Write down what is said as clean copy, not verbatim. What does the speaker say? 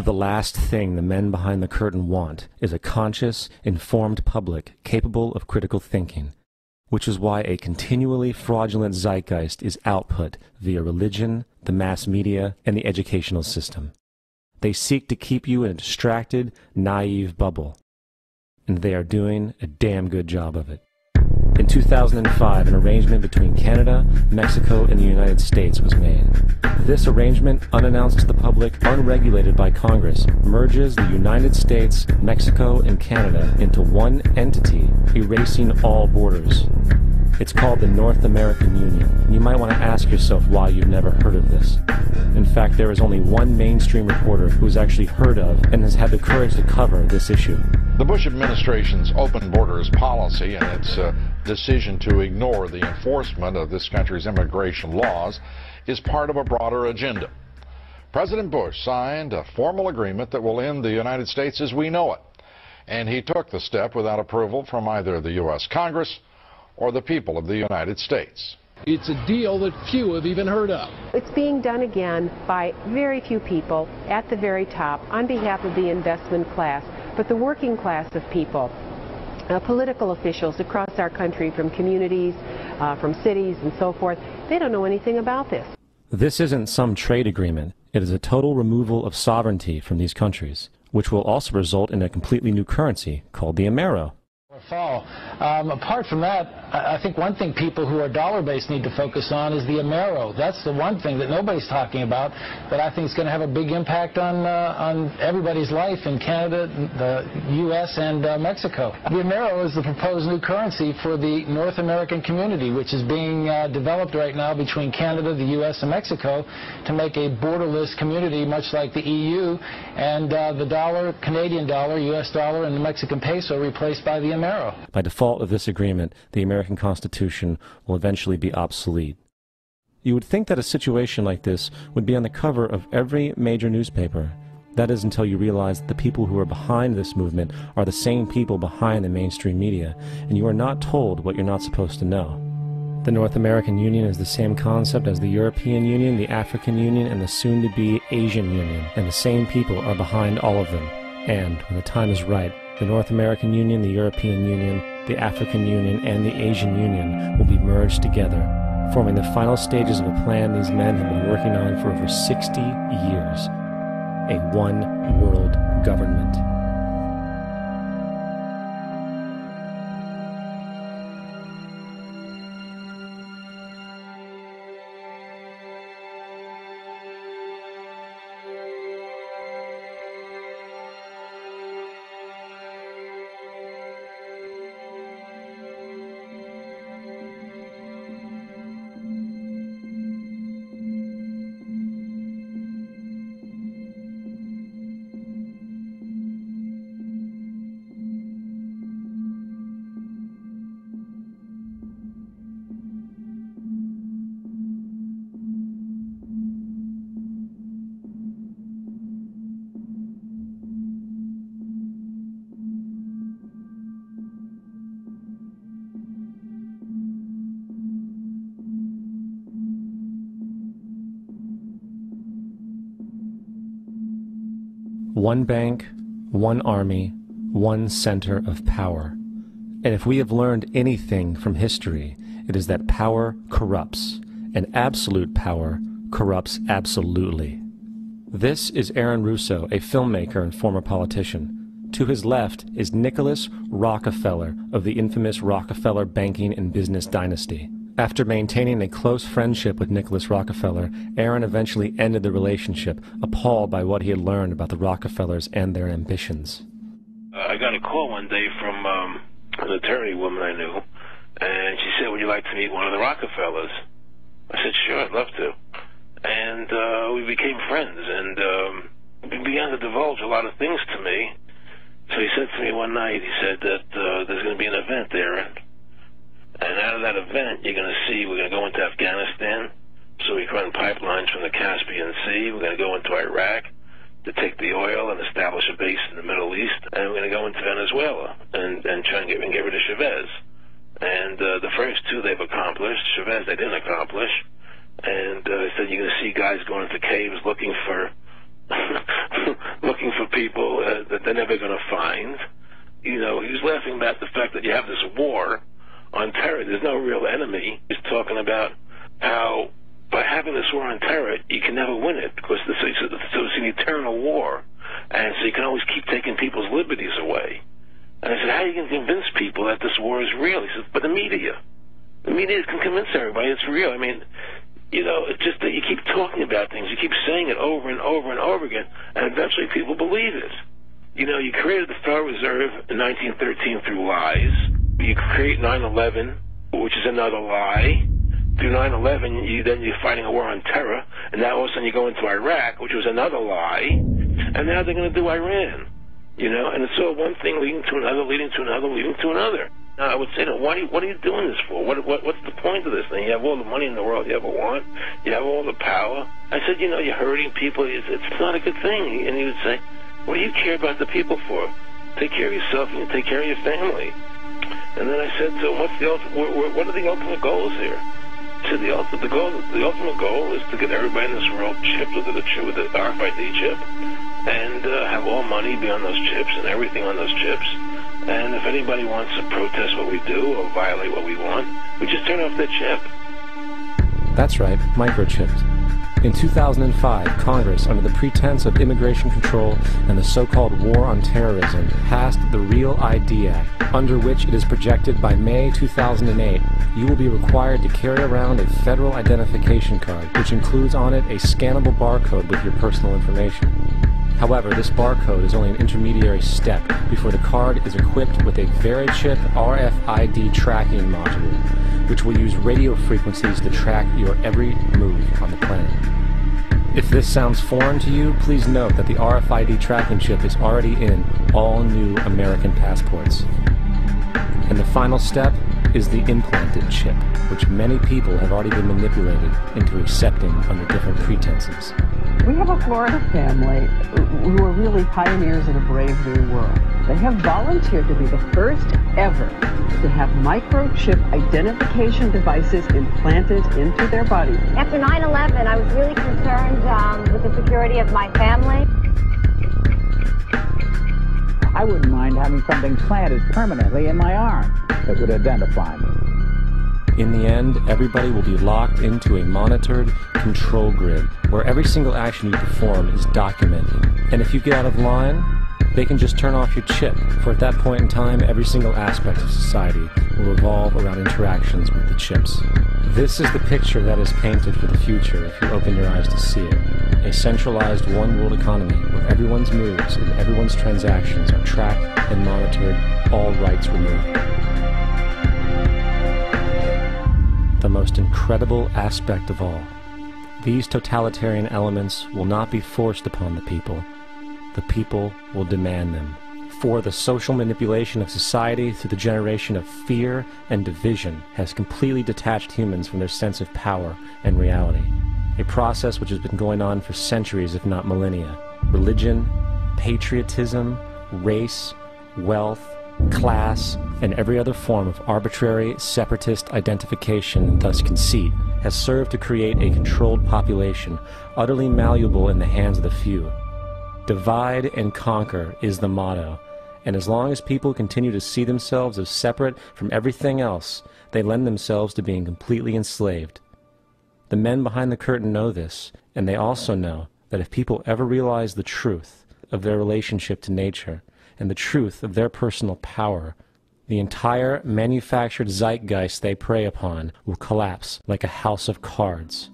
The last thing the men behind the curtain want is a conscious, informed public capable of critical thinking, which is why a continually fraudulent zeitgeist is output via religion, the mass media, and the educational system. They seek to keep you in a distracted, naive bubble, and they are doing a damn good job of it. In 2005, an arrangement between Canada, Mexico, and the United States was made. This arrangement, unannounced to the public, unregulated by Congress, merges the United States, Mexico, and Canada into one entity, erasing all borders. It's called the North American Union, and you might want to ask yourself why you've never heard of this. In fact, there is only one mainstream reporter who has actually heard of and has had the courage to cover this issue. The Bush administration's open borders policy and its decision to ignore the enforcement of this country's immigration laws is part of a broader agenda. President Bush signed a formal agreement that will end the United States as we know it, and he took the step without approval from either the U.S. Congress or the people of the United States. It's a deal that few have even heard of. It's being done again by very few people at the very top on behalf of the investment class, but the working class of people, political officials across our country, from communities, from cities and so forth, they don't know anything about this. This isn't some trade agreement. It is a total removal of sovereignty from these countries, which will also result in a completely new currency called the Amero. Fall. Apart from that, I think one thing people who are dollar-based need to focus on is the Amero. That's the one thing that nobody's talking about that I think is going to have a big impact on everybody's life in Canada, the U.S., and Mexico. The Amero is the proposed new currency for the North American community, which is being developed right now between Canada, the U.S., and Mexico to make a borderless community much like the EU, and the dollar, Canadian dollar, U.S. dollar, and the Mexican peso replaced by the Amero. By default of this agreement, the American Constitution will eventually be obsolete. You would think that a situation like this would be on the cover of every major newspaper. That is until you realize that the people who are behind this movement are the same people behind the mainstream media, and you are not told what you're not supposed to know. The North American Union is the same concept as the European Union, the African Union, and the soon-to-be Asian Union, and the same people are behind all of them. And, when the time is right, the North American Union, the European Union, the African Union, and the Asian Union will be merged together, forming the final stages of a plan these men have been working on for over 60 years. A one-world government. One bank, one army, one center of power. And if we have learned anything from history, it is that power corrupts, and absolute power corrupts absolutely. This is Aaron Russo, a filmmaker and former politician. To his left is Nicholas Rockefeller of the infamous Rockefeller banking and business dynasty. After maintaining a close friendship with Nicholas Rockefeller, Aaron eventually ended the relationship, appalled by what he had learned about the Rockefellers and their ambitions. I got a call one day from an attorney woman I knew, and she said, "Would you like to meet one of the Rockefellers?" I said, "Sure, I'd love to." And we became friends, and he began to divulge a lot of things to me. So he said to me one night, he said that there's going to be an event there, and out of that event, you're going to see, we're going to go into Afghanistan, so we can run pipelines from the Caspian Sea. We're going to go into Iraq to take the oil and establish a base in the Middle East, and we're going to go into Venezuela and try and get rid of Chavez. And the first two they've accomplished. Chavez they didn't accomplish. And he said you're going to see guys going into caves looking for they're never going to find. You know, he was laughing about the fact that you have this war on terror. There's no real enemy. He's talking about how by having this war on terror, you can never win it because so it's an eternal war. And so you can always keep taking people's liberties away. And I said, how are you going to convince people that this war is real? He said, but the media can convince everybody it's real. I mean, you know, it's just that you keep talking about things. You keep saying it over and over and over again, and eventually people believe it. You know, you created the Federal Reserve in 1913 through lies. You create 9/11, which is another lie. Through 9/11, you're fighting a war on terror, and now all of a sudden you go into Iraq, which was another lie, and now they're going to do Iran. You know, and it's all one thing leading to another, leading to another, leading to another. Now, I would say, what are you doing this for? What's the point of this thing? You have all the money in the world you ever want. You have all the power. I said, you know, you're hurting people. It's not a good thing. And he would say, what do you care about the people for? Take care of yourself and you take care of your family. And then I said, so what are the ultimate goals here? He said, the ultimate goal is to get everybody in this world chipped with the RFID chip and have all money be on those chips and everything on those chips. And if anybody wants to protest what we do or violate what we want, we just turn off their chip. That's right, microchipped. In 2005, Congress, under the pretense of immigration control and the so-called war on terrorism, passed the REAL ID Act, under which it is projected by May 2008, you will be required to carry around a federal identification card, which includes on it a scannable barcode with your personal information. However, this barcode is only an intermediary step before the card is equipped with a VeriChip RFID tracking module, which will use radio frequencies to track your every move on the planet. If this sounds foreign to you, please note that the RFID tracking chip is already in all new American passports. And the final step is the implanted chip, which many people have already been manipulated into accepting under different pretenses. We have a Florida family who are really pioneers in a brave new world. They have volunteered to be the first ever to have microchip identification devices implanted into their body. After 9/11, I was really concerned with the security of my family. I wouldn't mind having something planted permanently in my arm that would identify me. In the end, everybody will be locked into a monitored control grid where every single action you perform is documented. And if you get out of line, they can just turn off your chip, for at that point in time, every single aspect of society will revolve around interactions with the chips. This is the picture that is painted for the future if you open your eyes to see it. A centralized one-world economy where everyone's moves and everyone's transactions are tracked and monitored, all rights removed. The most incredible aspect of all, these totalitarian elements will not be forced upon the people. The people will demand them. For the social manipulation of society through the generation of fear and division has completely detached humans from their sense of power and reality. A process which has been going on for centuries, if not millennia. Religion, patriotism, race, wealth, class, and every other form of arbitrary, separatist identification and thus conceit has served to create a controlled population, utterly malleable in the hands of the few. Divide and conquer is the motto, and as long as people continue to see themselves as separate from everything else, they lend themselves to being completely enslaved. The men behind the curtain know this, and they also know that if people ever realize the truth of their relationship to nature, and the truth of their personal power, the entire manufactured zeitgeist they prey upon will collapse like a house of cards.